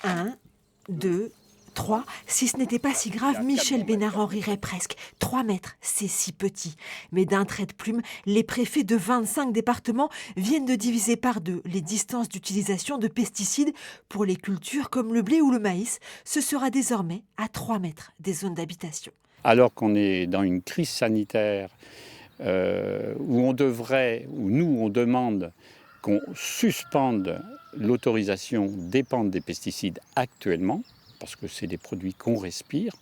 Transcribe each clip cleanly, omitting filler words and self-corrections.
1, 2, 3. Si ce n'était pas si grave, Michel Bénard en rirait presque. 3 mètres, c'est si petit. Mais d'un trait de plume, les préfets de 25 départements viennent de diviser par 2 les distances d'utilisation de pesticides pour les cultures comme le blé ou le maïs. Ce sera désormais à 3 mètres des zones d'habitation. Alors qu'on est dans une crise sanitaire où on demande qu'on suspende l'autorisation d'épandre des pesticides actuellement, parce que c'est des produits qu'on respire.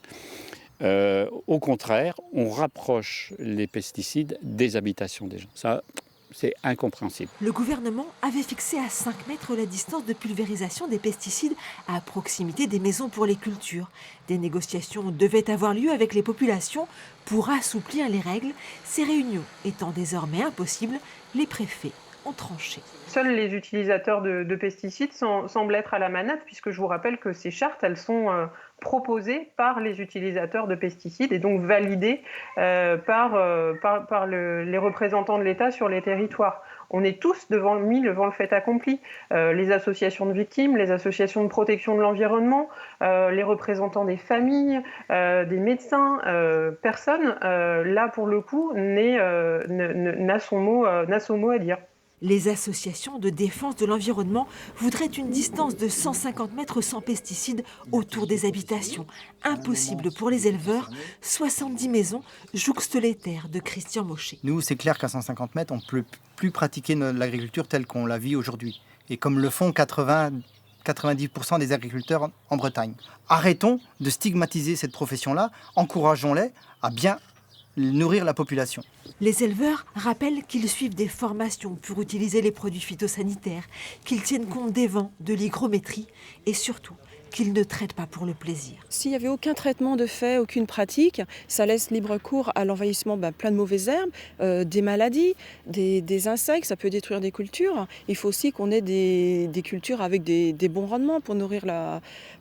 Au contraire, on rapproche les pesticides des habitations des gens. Ça, c'est incompréhensible. Le gouvernement avait fixé à 5 mètres la distance de pulvérisation des pesticides à proximité des maisons pour les cultures. Des négociations devaient avoir lieu avec les populations pour assouplir les règles. Ces réunions étant désormais impossibles, les préfets ont tranché. Seuls les utilisateurs de pesticides semblent être à la manette, puisque je vous rappelle que ces chartes, elles sont proposées par les utilisateurs de pesticides et donc validées par les représentants de l'État sur les territoires. On est tous mis devant le fait accompli. Les associations de victimes, les associations de protection de l'environnement, les représentants des familles, des médecins, personne, là pour le coup, n'a son mot à dire. Les associations de défense de l'environnement voudraient une distance de 150 mètres sans pesticides autour des habitations. Impossible pour les éleveurs. 70 maisons jouxtent les terres de Christian Maucher. Nous, c'est clair qu'à 150 mètres, on ne peut plus pratiquer l'agriculture telle qu'on la vit aujourd'hui. Et comme le font 90% des agriculteurs en Bretagne. Arrêtons de stigmatiser cette profession-là, encourageons-les à bien nourrir la population. Les éleveurs rappellent qu'ils suivent des formations pour utiliser les produits phytosanitaires, qu'ils tiennent compte des vents, de l'hygrométrie et surtout qu'ils ne traitent pas pour le plaisir. S'il n'y avait aucun traitement de fait, aucune pratique, ça laisse libre cours à l'envahissement plein de mauvaises herbes, des maladies, des insectes, ça peut détruire des cultures. Il faut aussi qu'on ait des cultures avec des bons rendements pour nourrir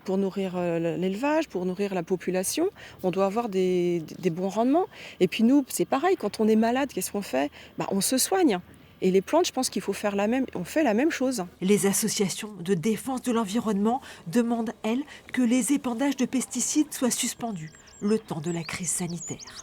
l'élevage, pour nourrir la population. On doit avoir des bons rendements. Et puis nous, c'est pareil, quand on est malade, qu'est-ce qu'on fait ? On se soigne. Et les plantes, je pense qu'il faut faire on fait la même chose. Les associations de défense de l'environnement demandent, elles, que les épandages de pesticides soient suspendus le temps de la crise sanitaire.